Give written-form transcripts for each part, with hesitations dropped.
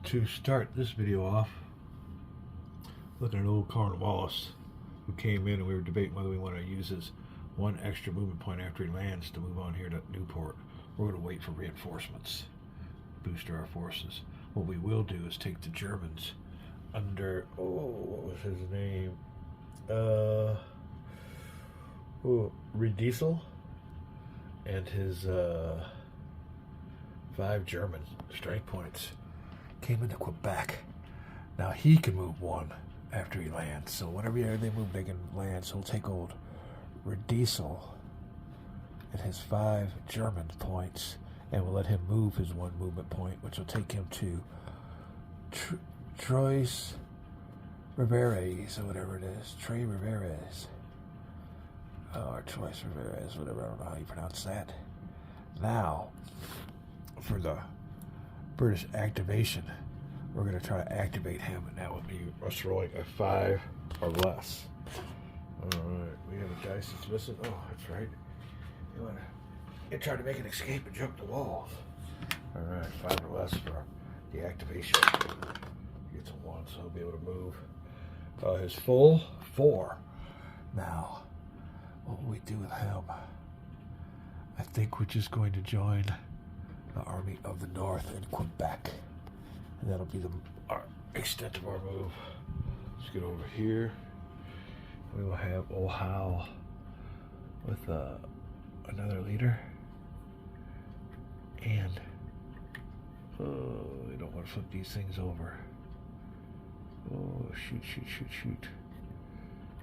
To start this video off, looking at old Cornwallis, who came in and we were debating whether we want to use his one extra movement point after he lands to move on here to Newport. We're going to wait for reinforcements, booster our forces. What we will do is take the Germans under, what was his name? Riedisel and his 5 German strike points came into Quebec. Now he can move one after he lands. So whenever they move, they can land. So we'll take old Riedisel and his 5 German points, and we'll let him move his 1 movement point, which will take him to Trois Rivières, or whatever it is. Tres Rivières. Or Trois Rivières, whatever. I don't know how you pronounce that. Now, for the British activation, we're going to try to activate him, and that would be us rolling a 5 or less. Alright, we have a dice that's missing. Oh, that's right. You want to try to make an escape and jump the walls. Alright, 5 or less for the activation. He gets a 1, so he'll be able to move. His full 4. Now, what will we do with him? I think we're just going to join the Army of the North in Quebec. And that'll be our extent of our move. Let's get over here. We will have old Howe with another leader. And we don't want to flip these things over. Oh, shoot.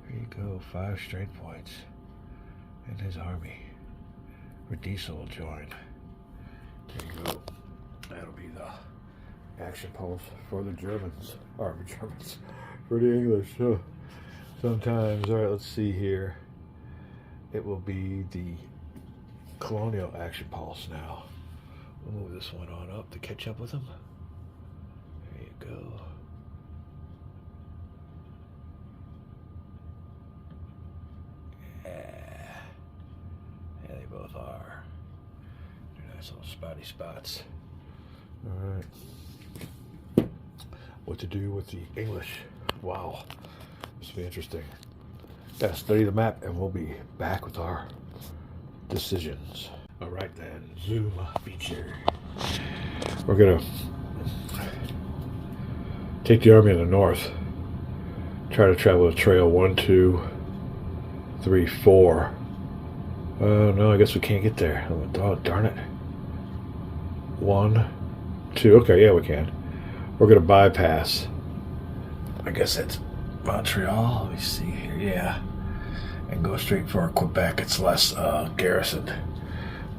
There you go, 5 strength points. And his army. Riedisel will join. There you go. That'll be the action pulse for the Germans. Or the Germans. For the English. Sometimes. Alright, let's see here. It will be the Colonial action pulse now. We'll move this one on up to catch up with them. There you go. Yeah, they both are. They're nice little spotty spots. Alright. What to do with the English? Wow. This will be interesting. Yeah, study the map and we'll be back with our decisions. Alright then, zoom feature. We're gonna take the Army of the North. Try to travel the trail 1, 2, 3, 4. No, I guess we can't get there. Oh, darn it. 1, 2. Okay, yeah, we can. We're going to bypass. I guess that's Montreal. Let me see here. Yeah. And go straight for Quebec. It's less garrisoned.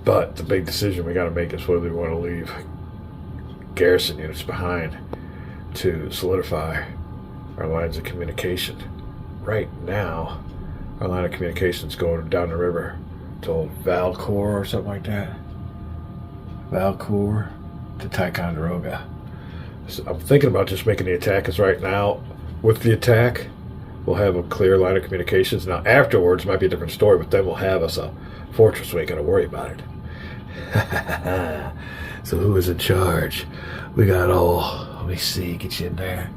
But the big decision we got to make is whether we want to leave garrison units behind to solidify our lines of communication. Right now, our line of communication is going down the river to old Valcourt or something like that. Valcourt to Ticonderoga. So I'm thinking about just making the attack, because right now, with the attack, we'll have a clear line of communications. Now, afterwards, it might be a different story, but then we'll have us a fortress. We ain't got to worry about it. So who is in charge? We got let me see, get you in there.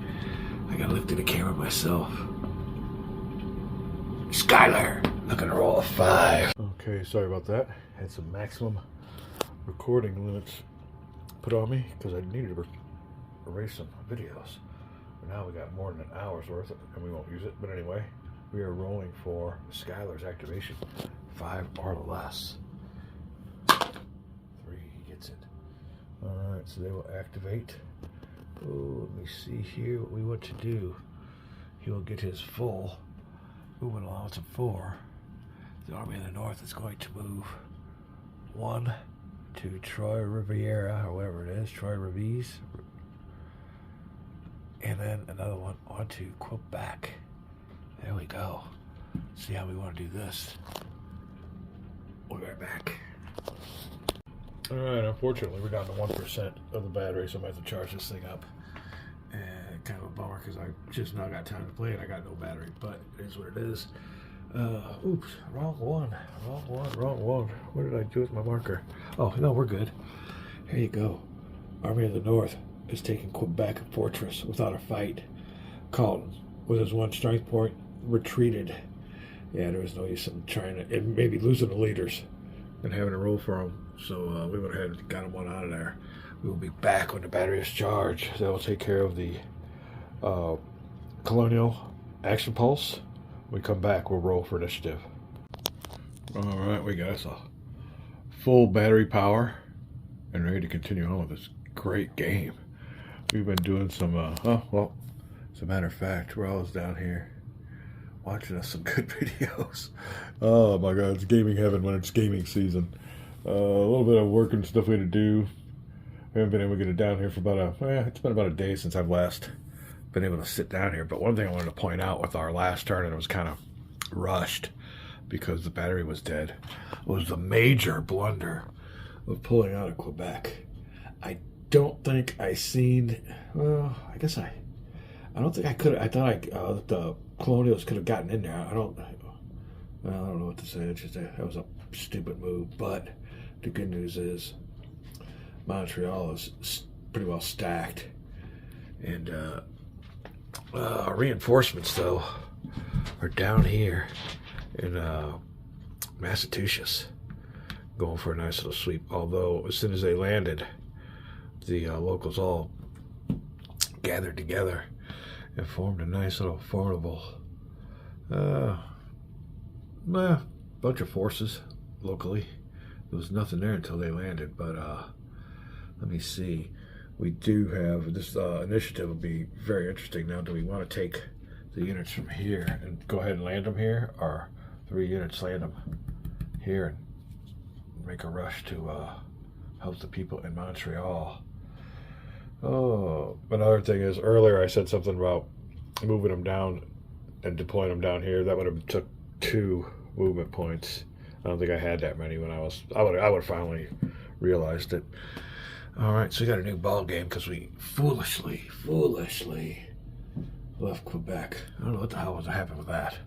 I got to look through the camera myself. Skylar, looking to roll a 5. Okay, sorry about that. Had some maximum recording limits put on me because I needed to erase some videos. But now we got more than an hour's worth, and we won't use it. But anyway, we are rolling for Skylar's activation. 5 or less. 3, he gets it. Alright, so they will activate. Oh, let me see here what we want to do. He will get his full movement allowance of 4. The Army of the North is going to move 1 to Trois Rivières, or whatever it is, Trois Rivières, and then another one onto Quebec. There we go. See how we want to do this. We'll be right back. Alright, unfortunately we're down to 1% of the battery, so I might have to charge this thing up. And kind of a bummer because I just now got time to play it. I got no battery, but it is what it is. Oops, wrong one. What did I do with my marker? Oh, no, we're good. Here you go. Army of the North has taken Quebec fortress without a fight. Carleton, with his one strength point, retreated. Yeah, there was no use in trying to, and maybe losing the leaders and having to roll for them. So we went ahead and got them one out of there. We will be back when the battery is charged. That will take care of the Colonial action pulse. When we come back, we'll roll for initiative. All right, we got us a full battery power and ready to continue on with this great game. We've been doing some, well, as a matter of fact, we're always down here watching us some good videos. Oh my God, it's gaming heaven when it's gaming season. A little bit of work and stuff we had to do. I haven't been able to get it down here for about it's been about a day since I've last been able to sit down here. But one thing I wanted to point out with our last turn, and it was kind of rushed because the battery was dead, was the major blunder of pulling out of Quebec. I don't think I seen, well, I guess I don't think I could. I thought that the Colonials could have gotten in there. I don't know what to say. It's just that was a stupid move. But the good news is Montreal is pretty well stacked, and reinforcements though are down here in Massachusetts, going for a nice little sweep. Although as soon as they landed, the locals all gathered together and formed a nice little formidable bunch of forces locally. There was nothing there until they landed, but let me see. We do have this initiative will be very interesting. Now, do we want to take the units from here and go ahead and land them here, or 3 units land them here and make a rush to help the people in Montreal? Oh, another thing is, earlier I said something about moving them down and deploying them down here. That would have took 2 movement points. I don't think I had that many when I would have finally realized it. All right, so we got a new ball game because we foolishly left Quebec. I don't know what the hell was happened with that,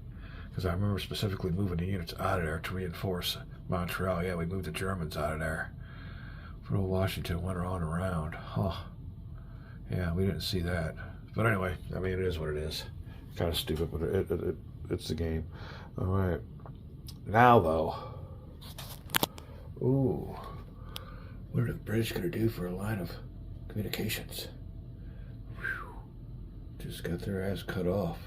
because I remember specifically moving the units out of there to reinforce Montreal. Yeah, we moved the Germans out of there. For old Washington went on around. Huh. Yeah, we didn't see that. But anyway, I mean, it is what it is. Kind of stupid, but it's the game. All right. Now, though. Ooh. What are the British going to do for a line of communications? Whew. Just got their ass cut off.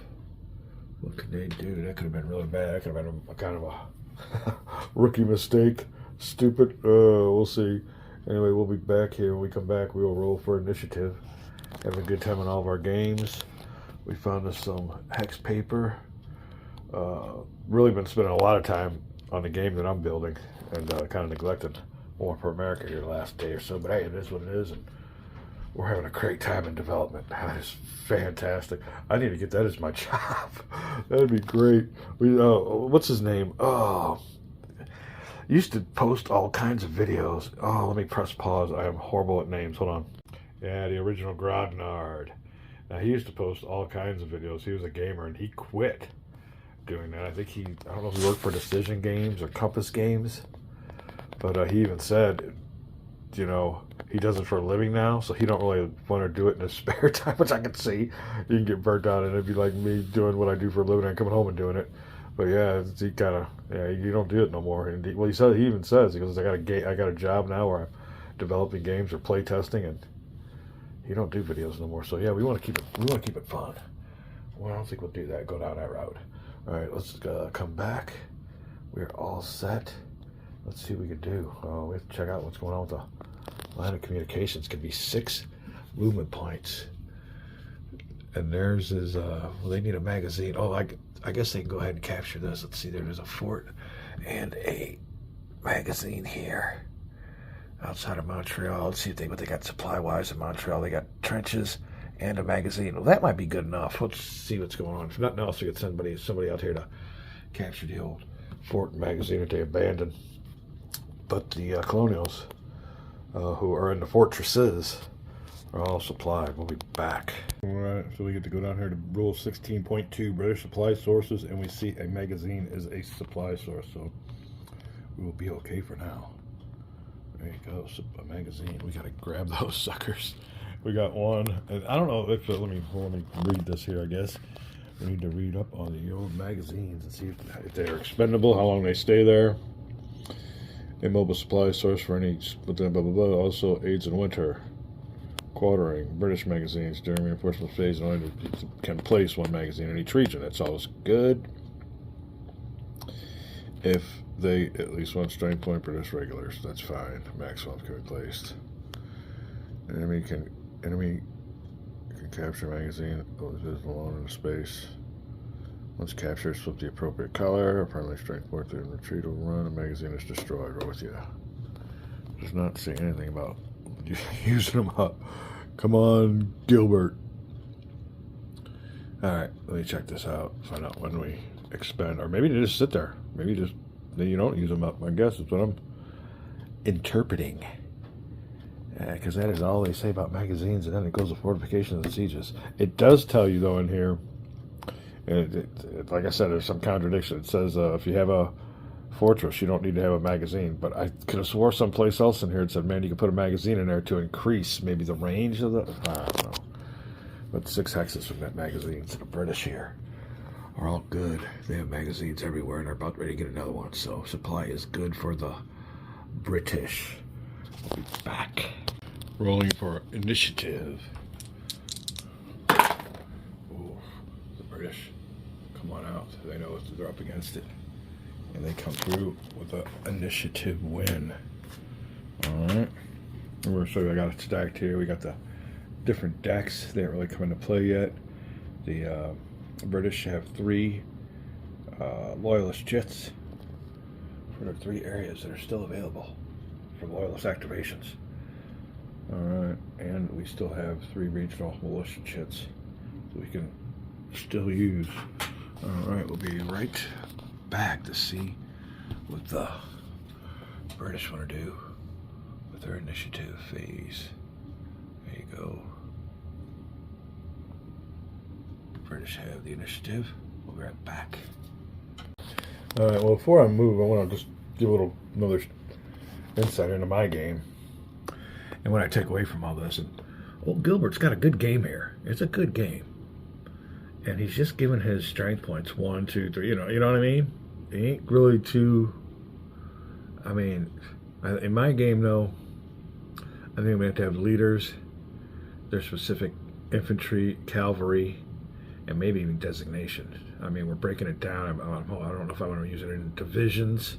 What can they do? That could have been really bad. That could have been a kind of a rookie mistake. Stupid. We'll see. Anyway, we'll be back here. When we come back, we will roll for initiative. Having a good time in all of our games. We found us some Hex Paper. Really been spending a lot of time on the game that I'm building, and kind of neglected War for America here the last day or so. But hey, it is what it is, and we're having a great time in development. That is fantastic. I need to get that as my job. That'd be great. What's his name? Oh, used to post all kinds of videos. Oh, let me press pause. I am horrible at names. Hold on. Yeah, the original Grognard. Now, he used to post all kinds of videos. He was a gamer, and he quit doing that. I think I don't know if he worked for Decision Games or Compass Games, but he even said, you know, he does it for a living now, so he don't really want to do it in his spare time, which I can see. You can get burnt out, and it'd be like me doing what I do for a living and coming home and doing it. But yeah, he kind of, you don't do it no more. And he even says, he goes, I got a job now where I'm developing games or play testing, and you don't do videos no more. So yeah, we want to keep it fun. Well, I don't think we'll do that. Go down that route. All right, let's come back. We're all set. Let's see what we can do. We have to check out what's going on with the line of communications. Could be 6 movement points, and theirs is well, they need a magazine. Oh, I guess they can go ahead and capture this. Let's see. There's a fort and a magazine here outside of Montreal. Let's see what they got supply-wise in Montreal. They got trenches and a magazine. Well, that might be good enough. Let's see what's going on. If nothing else, we could send somebody out here to capture the old fort and magazine that they abandoned. But the Colonials, who are in the fortresses, are all supplied. We'll be back. All right, so we get to go down here to Rule 16.2, British supply sources, and we see a magazine is a supply source, so we will be okay for now. There you go, a magazine. We got to grab those suckers We got one, and I don't know if let me read this here. I guess we need to read up on the old magazines and see if they're expendable, how long they stay there. Immobile supply source for any blah blah blah blah. Also aids in winter. Quartering British magazines during reinforcement phase only can place one magazine in each region. That's always good. If they at least one strength point produce regulars, that's fine. Maximum can be placed. Enemy can capture magazine visible alone in space. Once captured, flip the appropriate color. Permanently strength point through and retreat will run. A magazine is destroyed. Or with you. Does not say anything about using them up. Come on, Gilbert. Alright, let me check this out. Find out when we expend. Or maybe they just sit there. Maybe just you don't use them up. I guess that's what I'm interpreting. Because that is all they say about magazines, and then it goes to fortifications and sieges. It does tell you, though, in here, like I said, there's some contradiction. It says if you have a fortress, you don't need to have a magazine. But I could have swore someplace else in here it said, man, you can put a magazine in there to increase maybe the range of the... I don't know. But 6 hexes from that magazines. The British here are all good. They have magazines everywhere, and they're about ready to get another one. So supply is good for the British. We'll be back. Rolling for initiative. Ooh, the British come on out. They know what they're up against it. And they come through with an initiative win. Alright. So I got it stacked here. We got the different decks. They haven't really come into play yet. The British have 3 Loyalist Jits for the 3 areas that are still available for Loyalist activations. Alright, and we still have 3 regional militia jets that we can still use. Alright, we'll be right back to see what the British want to do with their initiative phase. There you go. The British have the initiative. We'll be right back. Alright, well, before I move, I want to just give another insight into my game. And what I take away from all this, and old Gilbert's got a good game here. It's a good game. And he's just giving his strength points 1, 2, 3, you know what I mean? He ain't really too, I mean, in my game though, I think we have to have leaders, their specific infantry, cavalry, and maybe even designation. I mean, we're breaking it down. I don't know if I want to use it in divisions,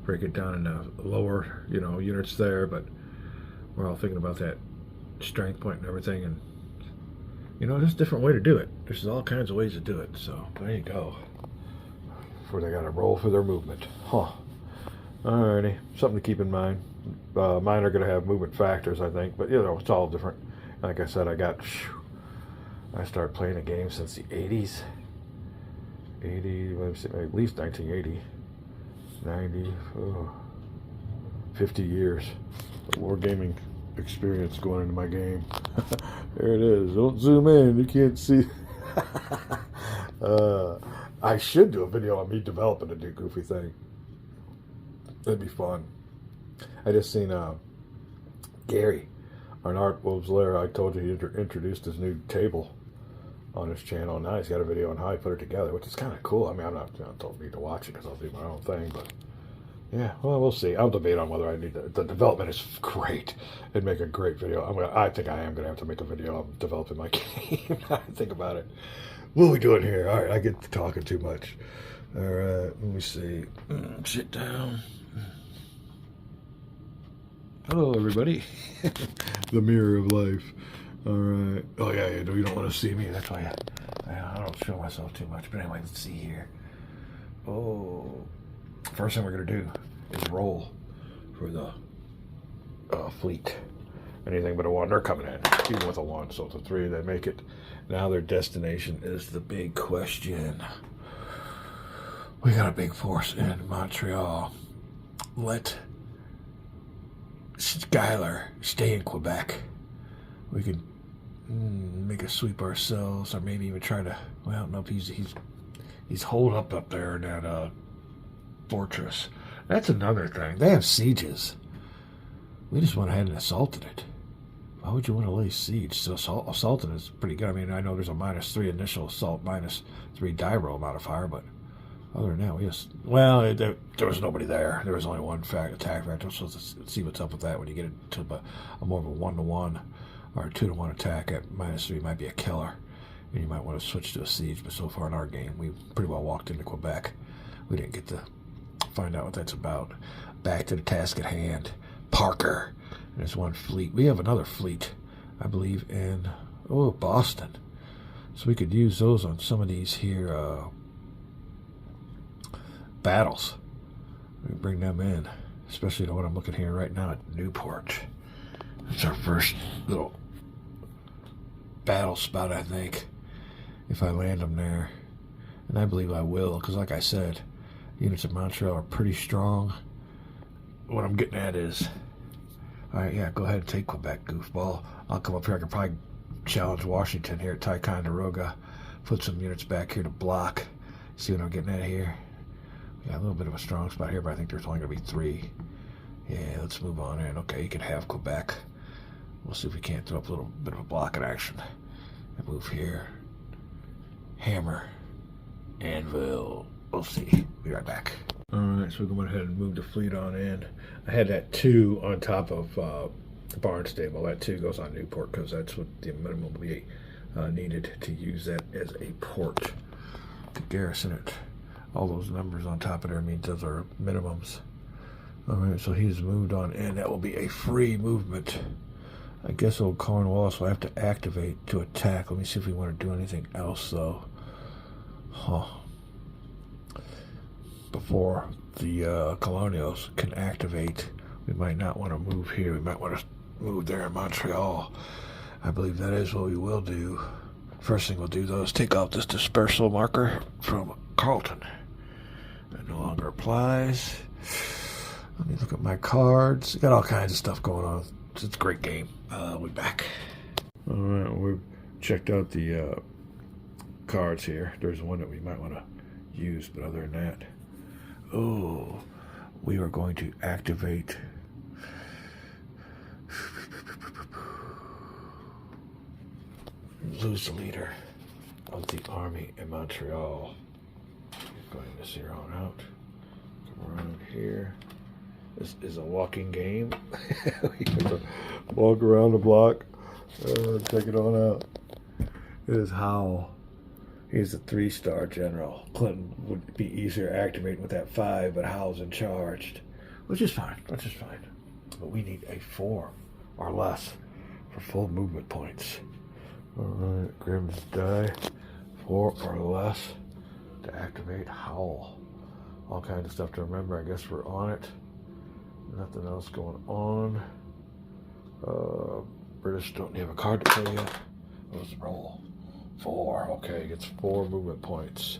break it down into lower, units there, but we're all thinking about that strength point and everything, and there's a different way to do it. There's all kinds of ways to do it. So there you go. Before they got to roll for their movement, Alrighty, something to keep in mind. Mine are going to have movement factors, I think, but it's all different. Like I said, I started playing a game since the 80s. 80, at least 1980, 90, 50 years. Wargaming experience going into my game. There it is. Don't zoom in. You can't see. I should do a video on me developing a new goofy thing. That'd be fun. I just seen Gary, our Art Wolves Lair. I told you he introduced his new table on his channel. Now he's got a video on how he put it together, which is kind of cool. I mean, I'm not told me to watch it because I'll do my own thing, but yeah, well, we'll see. I'll debate on whether I need to. The development is great. It'd make a great video. I think I am going to have to make a video on developing my game. I think about it. What are we doing here? All right, I get to talking too much. All right, let me see. Sit down. Hello, everybody. The mirror of life. All right. Oh, yeah, you don't want to see me. That's why I don't show myself too much. But anyway, let's see here. Oh. First thing we're going to do is roll for the fleet. Anything but a 1, they're coming in, even with a 1. So it's a 3, they make it. Now their destination is the big question. We got a big force in Montreal. Let Schuyler stay in Quebec. We could make a sweep ourselves, or maybe even try to, well, I don't know if he's holed up there in that fortress. That's another thing. They have sieges. We just went ahead and assaulted it. Why would you want to lay siege? So assaulting is pretty good. I mean, I know there's a -3 initial assault, -3 die roll modifier, but other than that, there was nobody there. There was only one attack factor, so let's see what's up with that when you get into a more of a 1-to-1 or a 2-to-1 attack at -3 might be a killer, and you might want to switch to a siege. But so far in our game, we pretty well walked into Quebec. We didn't get to find out what that's about. Back to the task at hand. Parker. There's one fleet. We have another fleet, I believe, in Boston. So we could use those on some of these here battles. We bring them in, especially the one I'm looking here right now at Newport. It's our first little battle spot, I think, if I land them there. And I believe I will, because like I said, units of Montreal are pretty strong. What I'm getting at is, all right, yeah, go ahead and take Quebec, goofball. I'll come up here. I can probably challenge Washington here at Ticonderoga. Put some units back here to block. See what I'm getting at here? Yeah, a little bit of a strong spot here, but I think there's only going to be 3. Yeah, let's move on in. Okay, you can have Quebec. We'll see if we can't throw up a little bit of a block in action. And move here. Hammer. Anvil. We'll see. Be right back. Alright, so we're going ahead and move the fleet on in. I had that 2 on top of Barnstable. That 2 goes on Newport because that's what the minimum we needed to use that as a port to garrison it. All those numbers on top of there means those are minimums. Alright, so he's moved on in. That will be a free movement. I guess old Cornwallis will have to activate to attack. Let me see if we want to do anything else, though. Before the Colonials can activate, we might not want to move here. We might want to move there in Montreal. I believe that is what we will do. First thing we'll do, though, is take off this dispersal marker from Carleton. That no longer applies. Let me look at my cards. Got all kinds of stuff going on. It's a great game. We'll be back. All right, we've checked out the cards here. There's one that we might want to use, but other than that, we are going to activate lose the leader of the army in Montreal. Going to 0 out. Come around here. This is a walking game. We have to walk around the block. Check it on out. It is Howell. He's a 3-star general. Clinton would be easier activating with that 5, but Howell's in charge, which is fine. Which is fine. But we need a 4 or less for full movement points. All right, Grimm's die. 4 or less to activate Howell. All kinds of stuff to remember. I guess we're on it. Nothing else going on. British don't have a card to play yet. What was the roll? 4. Okay, gets 4 movement points.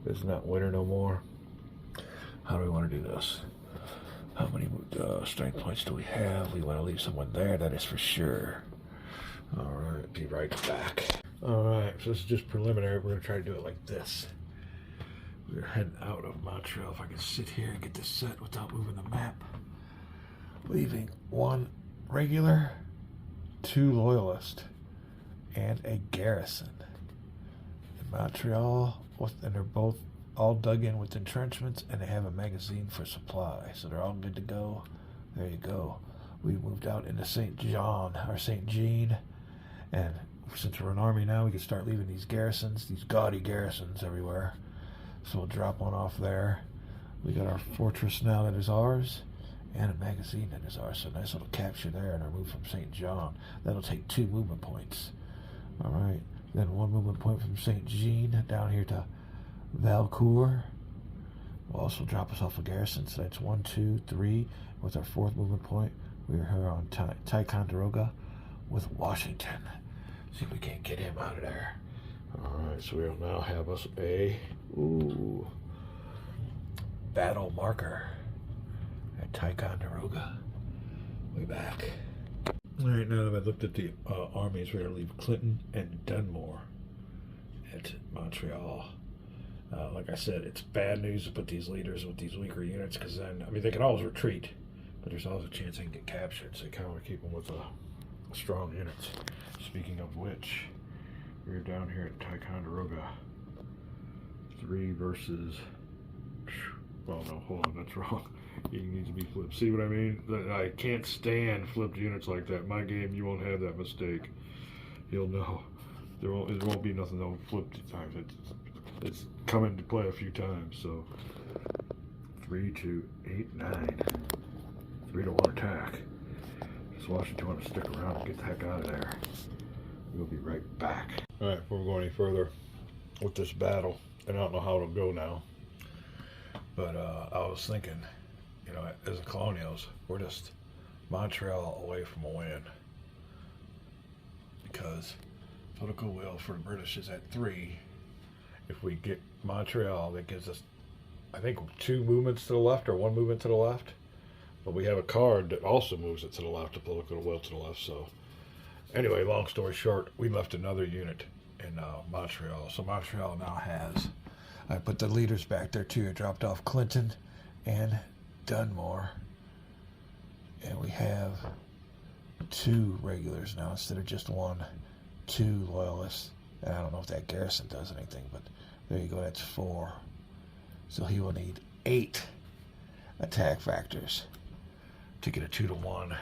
It's not winner no more. How do we want to do this? How many strength points do we have? We want to leave someone there, that is for sure. Alright, be right back. Alright, so this is just preliminary. We're going to try to do it like this. We're heading out of Montreal. If I can sit here and get this set without moving the map. Leaving 1 regular, 2 loyalist, and a garrison in Montreal. And they're both all dug in with entrenchments, and they have a magazine for supply. So they're all good to go. There you go. We moved out into St. John, or St. Jean, and since we're an army now, we can start leaving these garrisons, these gaudy garrisons everywhere. So we'll drop one off there. We got our fortress now that is ours, and a magazine that is ours. So nice little capture there, and our move from St. John. That'll take 2 movement points. All right, then 1 movement point from St. Jean down here to Valcourt. Will also drop us off a garrison. So that's 1, 2, 3. With our 4th movement point, we are here on Ticonderoga with Washington. See if we can't get him out of there. Alright, so we'll now have us a battle marker at Ticonderoga. We'll be back. Alright, now that I've looked at the armies, we're going to leave Clinton and Dunmore at Montreal. Like I said, it's bad news to put these leaders with these weaker units, because then, I mean, they can always retreat, but there's always a chance they can get captured, so you kind of want to keep them with strong units. Speaking of which, we're down here at Ticonderoga. 3 versus, well, no, hold on, that's wrong. He needs to be flipped. See what I mean? I can't stand flipped units like that. My game, you won't have that mistake. You'll know. It won't be nothing though flipped times. It's come into play a few times. So 3 to 8, 9. 3 to 1 attack. Does Washington want to stick around and get the heck out of there? We'll be right back. All right, before we go any further with this battle, and I don't know how it'll go now, but I was thinking, you know, as the Colonials, we're just Montreal away from a win, because political will for the British is at 3. If we get Montreal, that gives us, I think, 2 movements to the left or 1 movement to the left. But we have a card that also moves it to the left, the political will to the left. So anyway, long story short, we left another unit in Montreal. So Montreal now has, I put the leaders back there too. I dropped off Clinton and Dunmore. And we have 2 regulars now instead of just 1. 2 loyalists. And I don't know if that garrison does anything, but there you go, that's 4. So he will need 8 attack factors to get a 2 to 1.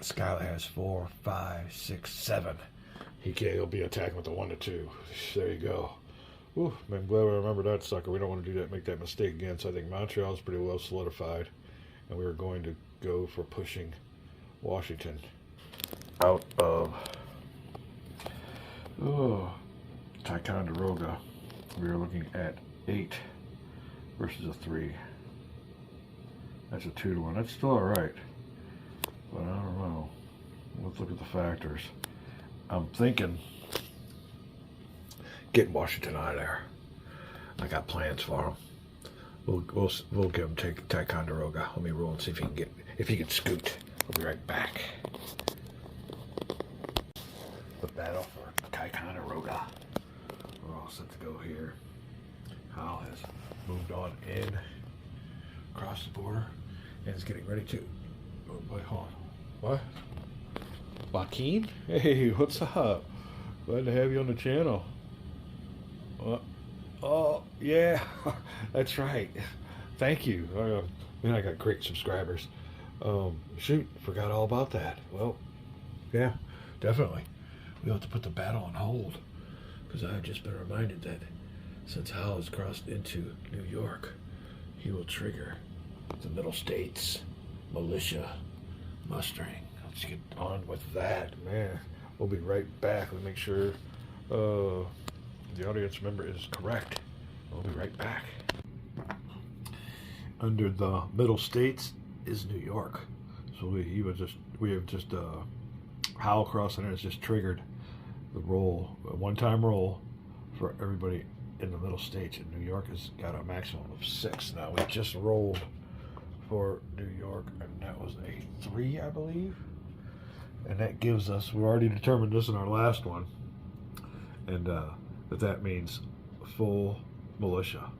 Skylar has 4, 5, 6, 7. He'll be attacking with the 1 to 2. There you go. Whew, I'm glad I remember that sucker. We don't want to do that, make that mistake again. So I think Montreal's pretty well solidified, and we are going to go for pushing Washington out of Ticonderoga. We are looking at 8 versus a 3. That's a 2 to 1. That's still all right, but I don't know. Let's look at the factors. I'm thinking getting Washington out of there. I got plans for him. We'll give him Ticonderoga. Let me roll and see if he can scoot. We'll be right back. The battle for Ticonderoga. We're all set to go here. Hal has moved on in across the border and is getting ready to. Oh boy, hold on. What? Joaquin? Hey, what's up? Glad to have you on the channel. Oh, yeah, that's right. Thank you. Man, I got great subscribers. Shoot, forgot all about that. Well, yeah, definitely. We'll have to put the battle on hold, because I've just been reminded that since Hal has crossed into New York, he will trigger the Middle States militia mustering. Let's get on with that, man. We'll be right back. Let me make sure the audience member is correct. We'll be right back. Under the Middle States is New York. So we have just Hal crossing it has just triggered the roll, a one-time roll for everybody in the Middle States. And New York has got a maximum of 6. Now we just rolled for New York, and that was a 3, I believe. And that gives us, we already determined this in our last one, and that means full militia.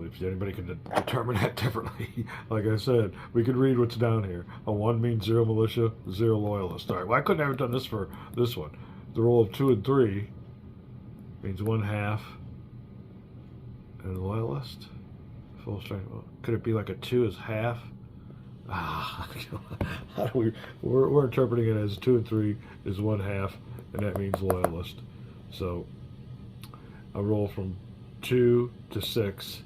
If anybody can determine that differently, like I said, we could read what's down here. A 1 means 0 militia, 0 loyalist. All right, well, I couldn't have done this for this one. The roll of 2 and 3 means 1/2 and loyalist. Full strength. Could it be like a 2 is half? How do we're interpreting it as 2 and 3 is 1/2, and that means loyalist. So a roll from 2 to 6,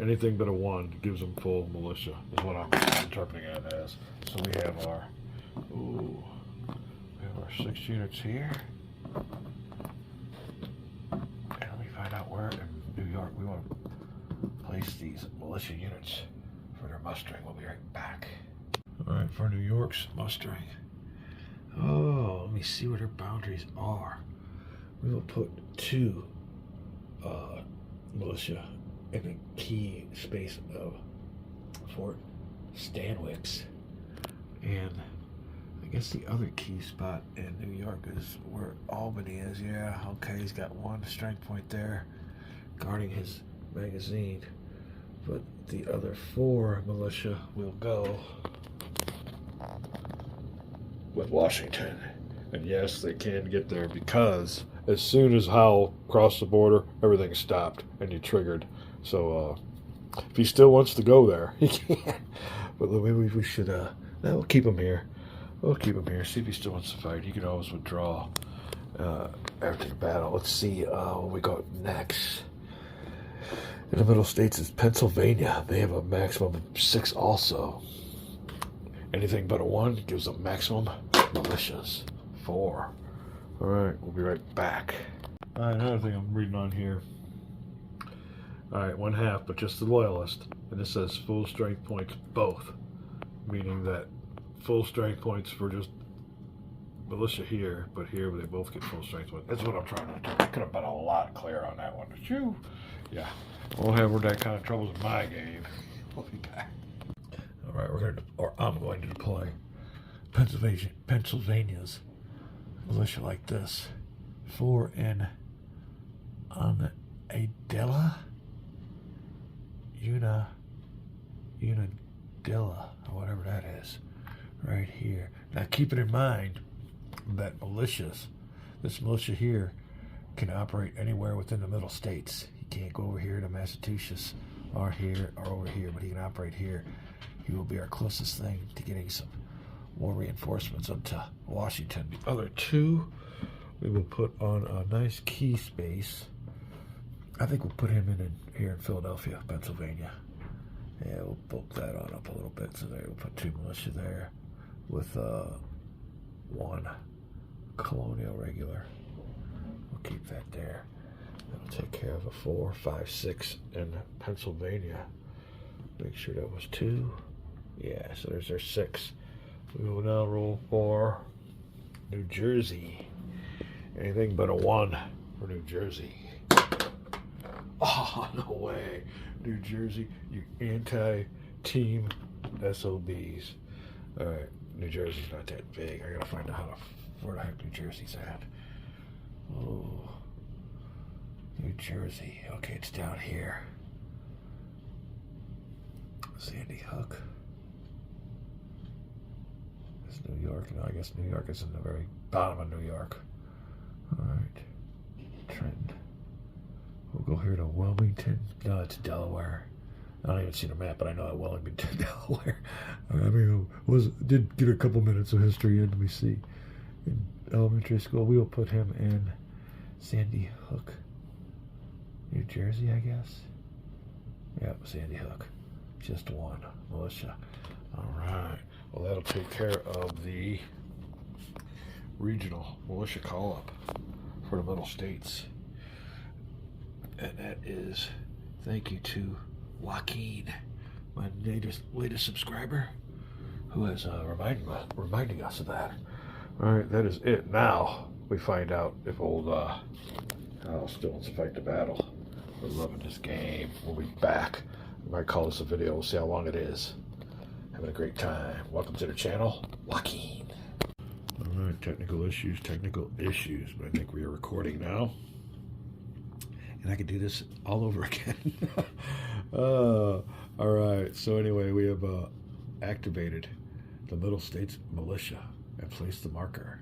anything but a 1 gives them full militia, is what I'm interpreting it as. So we have our 6 units here. And let me find out where in New York we want to place these militia units for their mustering. We'll be right back. All right, for New York's mustering. Oh, let me see what their boundaries are. We will put 2 militia in the key space of Fort Stanwix, and I guess the other key spot in New York is where Albany is. Yeah, okay, he's got 1 strength point there guarding his magazine, but the other 4 militia will go with Washington. And yes, they can get there because as soon as Howell crossed the border, everything stopped and he triggered. So if he still wants to go there, he can. But maybe we should, we'll keep him here. We'll keep him here. See if he still wants to fight. He can always withdraw after the battle. Let's see what we got next. In the Middle States is Pennsylvania. They have a maximum of 6 also. Anything but a 1 gives them maximum militias. 4. All right, we'll be right back. All right, another thing I'm reading on here. All right, 1/2, but just the loyalist. And it says full strength points both, meaning that full strength points for just militia here, but here they both get full strength points. That's what I'm trying to do. I could have been a lot clearer on that one. But you, yeah, won't have that kind of troubles in my game. We'll be back. All right, I'm going to deploy Pennsylvania's militia like this. 4 in Unadilla, Unadilla, or whatever that is, right here. Now keep it in mind that this militia here can operate anywhere within the Middle States. He can't go over here to Massachusetts or here or over here, but he can operate here. He will be our closest thing to getting some more reinforcements up to Washington. The other 2, we will put on a nice key space. I think we'll put him in here in Philadelphia, Pennsylvania. Yeah, we'll bulk that on up a little bit. So there, we'll put 2 militia there with 1 Colonial regular. We'll keep that there. That'll take care of a 4, 5, 6 in Pennsylvania. Make sure that was 2. Yeah, so there's our 6. We will now roll for New Jersey. Anything but a 1 for New Jersey. Oh, no way. New Jersey, you anti-team SOBs. All right, New Jersey's not that big. I gotta find out where the heck New Jersey's at. Oh, New Jersey. Okay, it's down here. Sandy Hook. Is New York? No, I guess New York is in the very bottom of New York. All right, Trenton. We'll go here to Wilmington. No, it's Delaware. I don't even see the map, but I know that Wilmington, Delaware. I mean, did get a couple minutes of history in. Let me see. In elementary school, we will put him in Sandy Hook, New Jersey, I guess. Yep, Sandy Hook. Just 1 militia. All right. Well, that'll take care of the regional militia call-up for the Middle States. And that is thank you to Joaquin, my latest subscriber, who is reminding us of that. All right, that is it. Now we find out if old Hal still wants to fight the battle. We're loving this game. We'll be back. We might call this a video. We'll see how long it is. Having a great time. Welcome to the channel, Joaquin. All right, technical issues, but I think we are recording now. And I could do this all over again. All right, so anyway, we have activated the Middle States militia and placed the marker.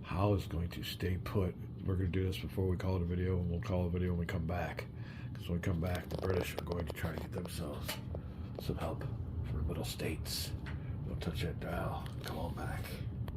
Hal is going to stay put. We're going to do this before we call it a video, and we'll call it a video when we come back. Because when we come back, the British are going to try to get themselves some help from the Middle States. Don't touch that dial. Come on back.